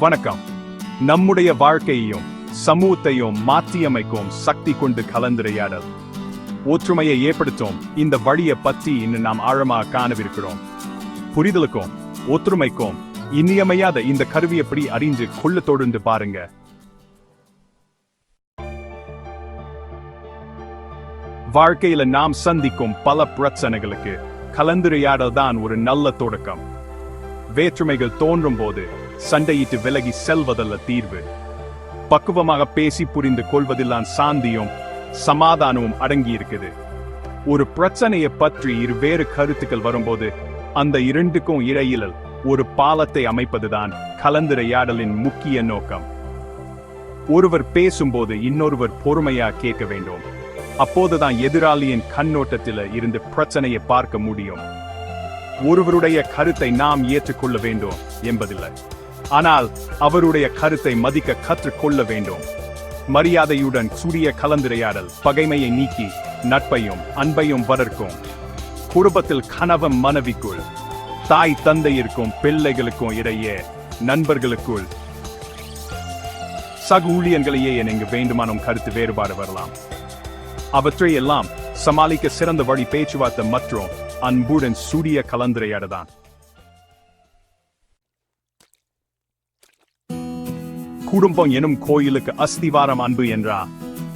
வணக்கம். நம்முடைய வாழ்க்கையையும் சமூகத்தையும் மாற்றியமைக்கும் சக்தி கொண்டு கலந்துரையாடல். ஒற்றுமையை ஏற்படுத்தும் இந்த வழியை பற்றி இன்னும் நாம் ஆழமாக காணவிருக்கிறோம். புரிதலுக்கும் ஒற்றுமைக்கும் இன்றியமையாத இந்த கருவி எப்படி அறிந்து கொள்ள தொடர்ந்து பாருங்க. வாழ்க்கையில நாம் சந்திக்கும் பல பிரச்சனைகளுக்கு கலந்துரையாடல் தான் ஒரு நல்ல தொடக்கம். வேற்றுமைகள் தோன்றும் போது சண்டையிட்டு விலகி செல்வதல்ல தீர்வு. பக்குவமாக பேசி புரிந்து கொள்வதில்தான் சாந்தியும் சமாதானமும் அடங்கி இருக்குது. ஒரு பிரச்சனையை பற்றி இருவேறு கருத்துக்கள் வரும்போது அந்த இரண்டுக்கும் இடையில் ஒரு பாலத்தை அமைப்பதுதான் கலந்துரையாடலின் முக்கிய நோக்கம். ஒருவர் பேசும்போது இன்னொருவர் பொறுமையா கேட்க வேண்டும். அப்போதுதான் எதிராளியின் கண்ணோட்டத்தில் இருந்து பிரச்சனையை பார்க்க முடியும். ஒருவருடைய கருத்தை நாம் ஏற்றுக்கொள்ள வேண்டும் என்பதில்லை, ஆனால் அவருடைய கருத்தை மதிக்க கற்றுக்கொள்ள வேண்டும். மரியாதையுடன் சூரிய கலந்துரையாடல் பகைமையை நீக்கி நட்பையும் அன்பையும் வளர்க்கும். குடும்பத்தில் கணவன் மனைவிக்குள், தாய் தந்தையிற்கும் பிள்ளைகளுக்கும் இடையே, நண்பர்களுக்குள், சக ஊழியர்களையே என வேண்டுமானும் கருத்து வேறுபாடு வரலாம். அவற்றை எல்லாம் சமாளிக்க சிறந்த வழி பேச்சுவார்த்தை மற்றும் அன்புடன் சூரிய கலந்துரையாடதான். குடும்பம் எனும் கோயிலுக்கு அஸ்திவாரம் அன்பு என்றா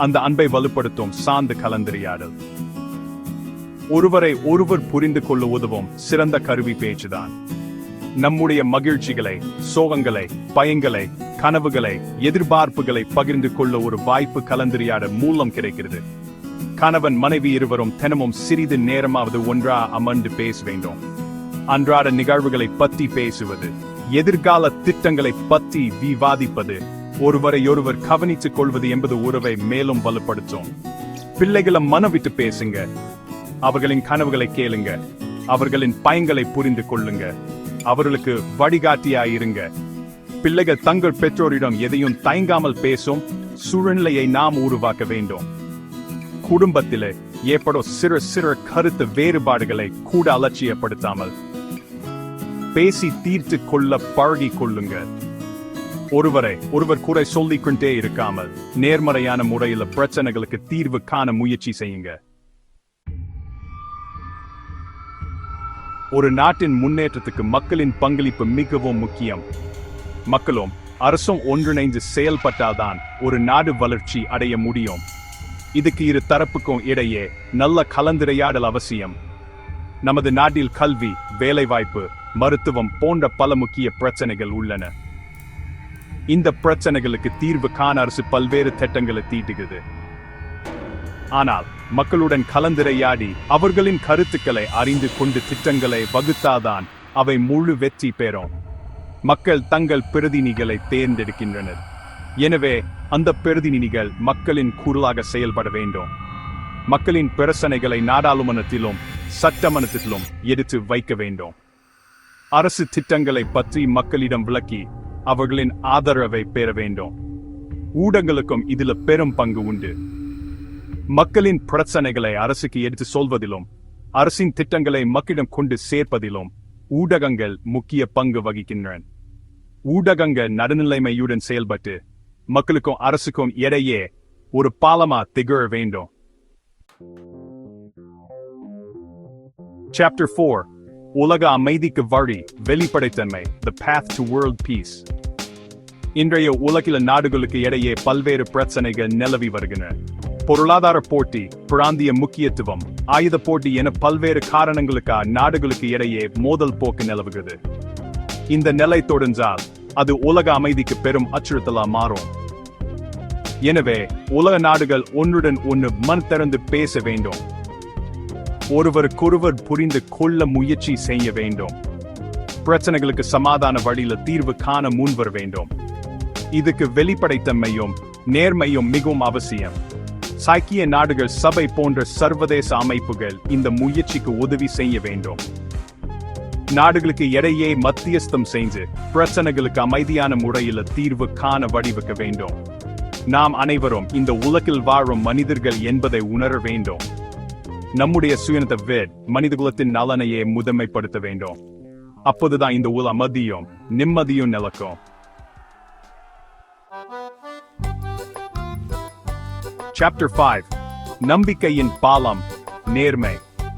அந்த அன்பை வலுப்படுத்தும் சார்ந்த கலந்துரையாடல். ஒருவரை ஒருவர் புரிந்து கொள்ள உதவும் சிறந்த கருவி பேச்சுதான். நம்முடைய மகிழ்ச்சிகளை, சோகங்களை, பயங்களை, கனவுகளை, எதிர்பார்ப்புகளை பகிர்ந்து கொள்ள ஒரு வாய்ப்பு கலந்துரையாட மூலம் கிடைக்கிறது. கணவன் மனைவி இருவரும் தினமும் சிறிது நேரமாவது ஒன்றா அமர்ந்து பேச வேண்டும். அன்றாட நிகழ்வுகளை பற்றி பேசுவது, எதிர்கால திட்டங்களை பற்றி விவாதிப்பது, ஒருவரையொருவர் கவனித்துக் கொள்வது என்பது உறவை மேலும் வலுப்படுத்தும். பிள்ளைகளை மனவிட்டு பேசுங்க. அவர்களின் கனவுகளை கேளுங்க. அவர்களின் பயங்களை புரிந்து கொள்ளுங்க. அவர்களுக்கு வழிகாட்டியாயிருங்க. பிள்ளைகள் தங்கள் பெற்றோரிடம் எதையும் தயங்காமல் பேசும் சூழ்நிலையை நாம் உருவாக்க வேண்டும். குடும்பத்திலே ஏற்படும் சிறு சிறு கருத்து வேறுபாடுகளை கூட அலட்சியப்படுத்தாமல் பேசி தீர்த்து கொள்ள பழகி கொள்ளுங்க. ஒருவரை ஒருவர் குறை சொல்லிக் கொண்டே இருக்காமல் நேர்மறையான முறையில் பிரச்சனைகளுக்கு தீர்வு காண முயற்சி செய்யுங்க. ஒரு நாட்டின் முன்னேற்றத்துக்கு மக்களின் பங்களிப்பு மிகவும் முக்கியம். மக்களும் அரசும் ஒன்றிணைந்து செயல்பட்டால்தான் ஒரு நாடு வளர்ச்சி அடைய முடியும். இதுக்கு இரு தரப்புக்கும் இடையே நல்ல கலந்துரையாடல் அவசியம். நமது நாட்டில் கல்வி, வேலைவாய்ப்பு, மருத்துவம் போன்ற பல முக்கிய பிரச்சனைகள் உள்ளன. இந்த பிரச்சனைகளுக்கு தீர்வு காண அரசு பல்வேறு திட்டங்களை தீட்டுகிறது. ஆனால் மக்களுடன் கலந்துரையாடி அவர்களின் கருத்துக்களை அறிந்து கொண்டு திட்டங்களை வகுத்தாதான் அவை முழு வெற்றி பெறும். மக்கள் தங்கள் பிரதிநிதிகளை தேர்ந்தெடுக்கின்றனர். எனவே அந்த பிரதிநிதிகள் மக்களின் குரலாக செயல்பட வேண்டும். மக்களின் பிரச்சனைகளை நாடாளுமன்றத்திலும் சட்டமன்றத்திலும் எடுத்து வைக்க வேண்டும். அரசு திட்டங்களை பற்றி மக்களிடம் விளக்கி அவர்களின் ஆதரவை பெற வேண்டும். ஊடகங்களுக்கும் இதில் பெரும் பங்கு உண்டு. மக்களின் பிரச்சனைகளை அரசுக்கு எடுத்து சொல்வதிலும் அரசின் திட்டங்களை மக்களிடம் கொண்டு சேர்ப்பதிலும் ஊடகங்கள் முக்கிய பங்கு வகிக்கின்றன. ஊடகங்கள் நடுநிலைமையுடன் செயல்பட்டு மக்களுக்கும் அரசுக்கும் இடையே ஒரு பாலமா திகழ வேண்டும். Chapter 4. உலக அமைதிக்கு வழி, வெளிப்படைத்தன்மை, The Path to World Peace. இன்றைய உலகில நாடுகளுக்கு இடையே பல்வேறு பிரச்சனைகள் நிலவி வருகின்றன. பொருளாதார போட்டி, பிராந்திய முக்கியத்துவம், ஆயுத போட்டி என பல்வேறு காரணங்களுக்காக நாடுகளுக்கு இடையே மோதல் போக்கு நிலவுகிறது. இந்த நிலை தொடர்ந்தால் அது உலக அமைதிக்கு பெரும் அச்சுறுத்தலா மாறும். எனவே உலக நாடுகள் ஒன்றுடன் ஒன்று மன் திறந்து பேச வேண்டும். ஒருவருக்கொருவர் புரிந்து கொள்ள முயற்சி செய்ய வேண்டும். பிரச்சனைகளுக்கு சமாதான வழியில தீர்வு காண முன்வர வேண்டும். இதுக்கு வெளிப்படைத்தன்மையும் நேர்மையும் மிகவும் அவசியம். ஐக்கிய நாடுகள் சபை போன்ற சர்வதேச அமைப்புகள் இந்த முயற்சிக்கு உதவி செய்ய வேண்டும். நாடுகளுக்கு இடையே மத்தியஸ்தம் செய்து பிரச்சனைகளுக்கு அமைதியான முறையில் தீர்வு காண வழிவகுக்க வேண்டும். நாம் அனைவரும் இந்த உலகில் வாழும் மனிதர்கள் என்பதை உணர வேண்டும். நம்முடைய சுயநலத்தை மனிதகுலத்தின் நலனையே முதன்மைப்படுத்த வேண்டும். அப்போதுதான் இந்த உலக அமைதியும் நிம்மதியும் நிலக்கும். Chapter 5 நம்பிக்கையின் பாலம் நேர்மை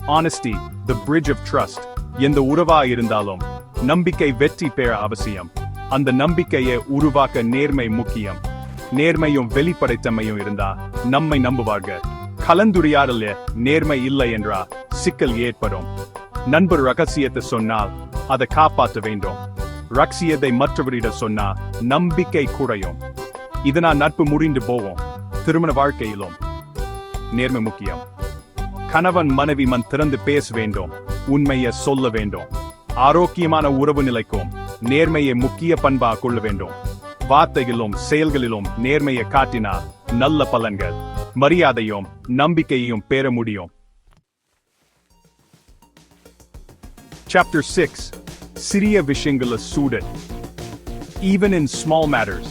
honesty the bridge of trust எந்த உறவா இருந்தாலும் நம்பிக்கை வெற்றி பெற அவசியம் அந்த நம்பிக்கையை உருவாக்க நேர்மை முக்கியம் நேர்மையும் வெளிப்படைத்தன்மையும் இருந்தா நம்மை நம்புவார்கள் கலந்துரையாடல நேர்மை இல்லை என்றா சிக்கல் ஏற்படும் நண்பர் ரகசியத்தை சொன்னால் அதை காப்பாற்ற வேண்டும் ரகசியத்தை மற்றவரிடம் சொன்னா நம்பிக்கை குறையும் இதனால் நட்பு முறிந்து போவோம் திருமண வாழ்க்கையிலும் நேர்மை முக்கியம் கணவன் மனைவி மன் திறந்து பேச வேண்டும் உண்மையை சொல்ல வேண்டும் ஆரோக்கியமான உறவு நிலைக்கும் நேர்மையை முக்கிய பண்பா கொள்ள வேண்டும் வார்த்தைகளிலும் செயல்களிலும் நேர்மையை காட்டினா நல்ல பலன்கள் மரியாதையும் நம்பிக்கையையும் பெற முடியும் Chapter 6 சிறிய விஷயங்கள சூடு Even in small matters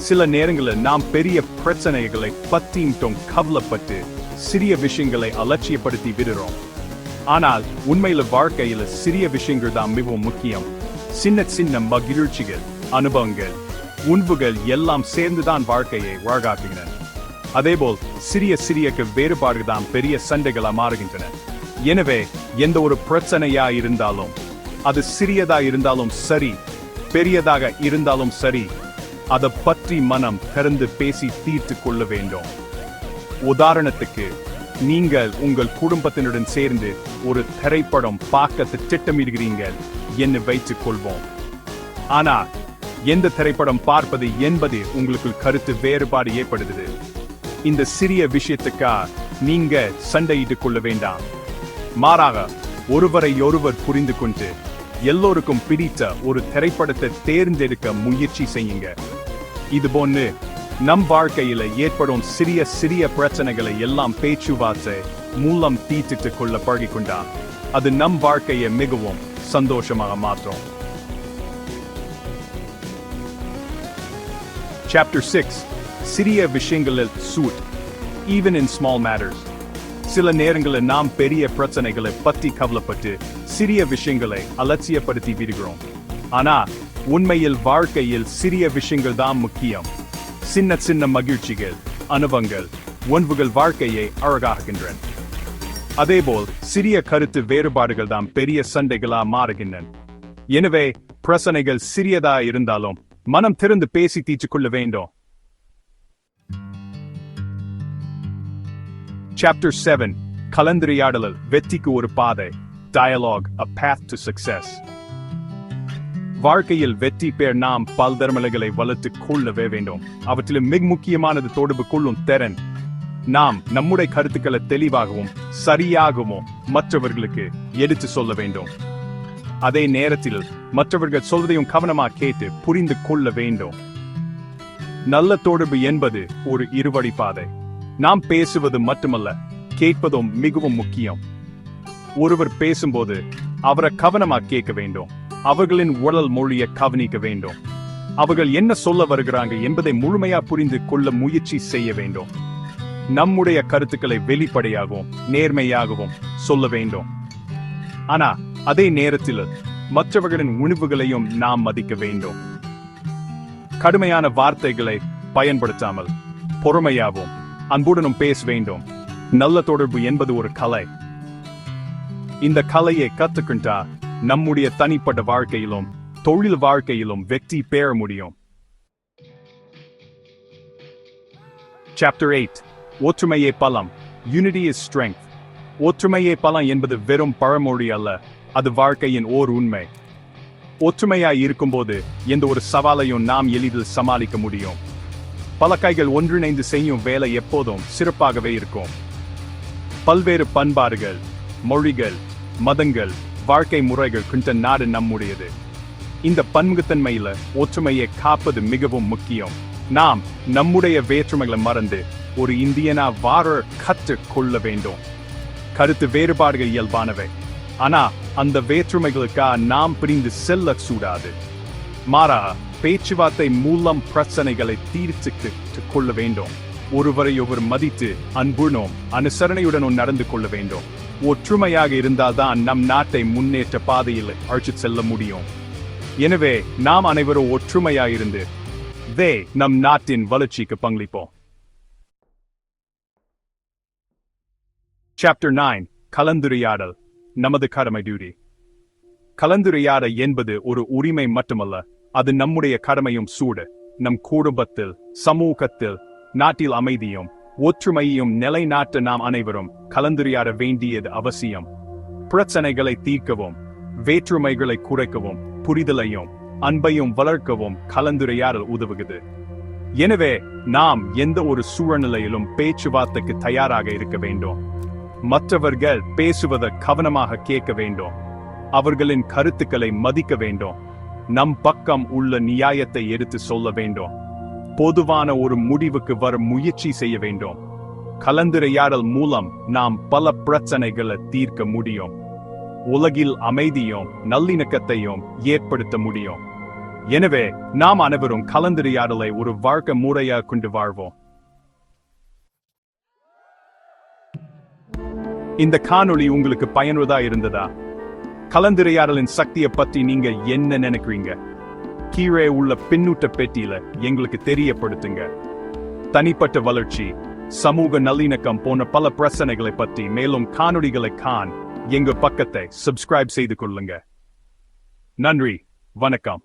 சில நேரங்களில் நாம் பெரிய பிரச்சனைகளை பத்தியும் கவலைப்பட்டு சிறிய விஷயங்களை அலட்சியப்படுத்தி விடுறோம் ஆனால் உண்மையில வாழ்க்கையில சிறிய விஷயங்கள் தான் மிகவும் முக்கியம் சின்ன சின்ன மகிழ்ச்சிகள் அனுபவங்கள் உணவுகள் எல்லாம் சேர்ந்துதான் வாழ்க்கையை வாழ்காக்குகின்றன அதேபோல் சிறிய சிறிய வேறுபாடுகள் தான் பெரிய சண்டைகளா மாறுகின்றன எனவே எந்த ஒரு பிரச்சனையா இருந்தாலும் அது சிறியதா இருந்தாலும் சரி பெரியதாக இருந்தாலும் சரி அதை பற்றி மனம் திறந்து பேசி தீர்த்து கொள்ள வேண்டும் உதாரணத்துக்கு நீங்கள் உங்கள் குடும்பத்தினுடன் சேர்ந்து ஒரு திரைப்படம் பார்க்க திட்டமிடுகிறீர்கள் என்று வைத்துக் கொள்வோம் ஆனா எந்த திரைப்படம் பார்ப்பது என்பது உங்களுக்கு கருத்து வேறுபாடு ஏற்படுகிறது இந்த சிறிய விஷயத்துக்காக நீங்க சண்டையிட்டுக் கொள்ள வேண்டாம் மாறாக ஒருவரை ஒருவர் புரிந்து கொண்டு எல்லோருக்கும் பிடித்த ஒரு திரைப்படத்தை தேர்ந்தெடுக்க முயற்சி செய்யுங்க இது போன்று நம் வாழ்க்கையில ஏற்படும் சிறிய சிறிய பிரச்சனைகளை எல்லாம் பேச்சுவார்த்தை மூலம் தீர்த்து கொள்ள பழகிக்கொண்டா அது நம் வாழ்க்கையை மிகவும் சந்தோஷமாக மாற்றும் Chapter 6 சிறிய விஷயங்களில் suit Even in small matters சில நேரங்களில் நாம் பெரிய பிரச்சனைகளை பற்றி கவலைப்பட்டு சிறிய விஷயங்களை அலட்சியப்படுத்தி விடுகிறோம் ஆனா உண்மையில் வாழ்க்கையில் சிறிய விஷயங்கள் தான் முக்கியம் சின்ன சின்ன மகிழ்ச்சிகள் அனுபவங்கள் உணவுகள் வாழ்க்கையை அழகாகின்றன அதேபோல் சிறிய கருத்து வேறுபாடுகள் தான் பெரிய சண்டைகளா மாறுகின்றன எனவே பிரச்சனைகள் சிறியதா இருந்தாலும் மனம் திறந்து பேசி தீர்த்து கொள்ள வேண்டும் Chapter 7 கலந்துரையாடல் வெற்றிக்கு ஒரு பாதை Dialogue a path to success வாழ்க்கையில் வெற்றி பெற நாம் பல்தர்மலைகளை வளர்த்துக் கொள்ளவே வேண்டும் அவற்றில் மிக முக்கியமானது தொடர்பு கொள்ளும் திறன் நாம் நம்முடைய கருத்துக்களை தெளிவாகவும் சரியாகவும் மற்றவர்களுக்கு எடுத்து சொல்ல வேண்டும் அதே நேரத்தில் மற்றவர்கள் சொல்வதையும் கவனமாக கேட்டு புரிந்து கொள்ள வேண்டும் நல்ல தொடர்பு என்பது ஒரு இருவழி பாதை நாம் பேசுவது மட்டுமல்ல கேட்பதும் மிகவும் முக்கியம் ஒருவர் பேசும்போது அவரை கவனமாக கேட்க வேண்டும் அவர்களின் உடல் மொழியை கவனிக்க வேண்டும் அவர்கள் என்ன சொல்ல வருகிறாங்க என்பதை முழுமையா புரிந்து கொள்ள முயற்சி செய்ய வேண்டும் நம்முடைய கருத்துக்களை வெளிப்படையாகவும் நேர்மையாகவும் சொல்ல வேண்டும் ஆனா அதே நேரத்தில் மற்றவர்களின் உணர்வுகளையும் நாம் மதிக்க வேண்டும் கடுமையான வார்த்தைகளை பயன்படுத்தாமல் பொறுமையாகவும் அன்புடனும் பேச வேண்டும் நல்ல தொடர்பு என்பது ஒரு கலை இந்த கலையை கத்துக்கிட்டா நம்முடைய தனிப்பட்ட வாழ்க்கையிலும் தொழில் வாழ்க்கையிலும் வெற்றி பெற முடியும் Chapter 8 ஒற்றுமையே பலம் Unity is strength ஒற்றுமையே பலம் என்பது வெறும் பழமொழி அல்ல அது வாழ்க்கையின் ஓர் உண்மை ஒற்றுமையாய் இருக்கும்போது எந்த ஒரு சவாலையும் நாம் எளிதில் சமாளிக்க முடியும் பல கைகள் ஒன்றிணைந்து செய்யும் வேலை எப்போதும் சிறப்பாகவே இருக்கும் பல்வேறு பண்பாடுகள் மொழிகள் மதங்கள் வாழ்க்கை முறைகள் கொண்ட நாடு நம்முடையது இந்த பன்முகத்தன்மையில ஒற்றுமையை காப்பது மிகவும் முக்கியம் நாம் நம்முடைய வேற்றுமைகளை மறந்து ஒரு இந்தியனா வாழ கற்றுக் கொள்ள வேண்டும் கருத்து வேறுபாடுகள் இயல்பானவை ஆனா அந்த வேற்றுமைகளுக்காக நாம் பிரிந்து செல்ல கூடாது மாறா பேச்சுவார்த்தை மூலம் பிரச்சனைகளை தீர்த்து கொள்ள வேண்டும் ஒருவரை ஒருவர் மதித்து அன்புடனும் அனுசரணையுடனும் நடந்து கொள்ள வேண்டும் ஒற்றுமையாக இருந்தால்தான் நம் நாட்டை முன்னேற்ற பாதையில் அழைத்து செல்ல முடியும் எனவே நாம் அனைவரும் ஒற்றுமையாயிருந்து நம் நாட்டின் வளர்ச்சிக்கு பங்களிப்போம் Chapter 9 கலந்துரையாடல் நமது கடமை டியூட்டி. கலந்துரையாடல் என்பது ஒரு உரிமை மட்டுமல்ல, அது நம்முடைய கடமையும் சூடு. நம் குடும்பத்தில், சமூகத்தில், நாட்டில் அமைதியும் ஒற்றுமையையும் நிலைநாட்ட நாம் அனைவரும் கலந்துரையாட வேண்டியது அவசியம். பிரச்சனைகளை தீர்க்கவும், வேற்றுமைகளை குறைக்கவும், புரிதலையும் அன்பையும் வளர்க்கவும் கலந்துரையாடல் உதவுகிறது. எனவே நாம் எந்த ஒரு சூழ்நிலையிலும் பேச்சுவார்த்தைக்கு தயாராக இருக்க வேண்டும். மற்றவர்கள் பேசுவதை கவனமாக கேட்க வேண்டும். அவர்களின் கருத்துக்களை மதிக்க வேண்டும். நம் பக்கம் உள்ள நியாயத்தை எடுத்து சொல்ல வேண்டும். பொதுவான ஒரு முடிவுக்கு வர முயற்சி செய்ய வேண்டும். கலந்துரையாடல் மூலம் நாம் பல பிரச்சனைகளை தீர்க்க முடியும். உலகில் அமைதியும் நல்லிணக்கத்தையும் ஏற்படுத்த முடியும். எனவே நாம் அனைவரும் கலந்துரையாடலை ஒரு வாழ்க்கை முறையாக கொண்டு வாழ்வோம். இந்த காணொளி உங்களுக்கு பயனுள்ளதா இருந்ததா? கலந்துரையாடலின் சக்தியை பற்றி நீங்க என்ன நினைக்கிறீங்க? கீழே உள்ள பின்னூட்ட பெட்டியில எங்களுக்கு தெரியப்படுத்துங்க. தனிப்பட்ட வளர்ச்சி, சமூக நல்லிணக்கம் போன்ற பல பிரச்சனைகளை பற்றி மேலும் காணொளிகளை காண எங்க பக்கத்தை சப்ஸ்கிரைப் செய்து கொள்ளுங்க. நன்றி, வணக்கம்.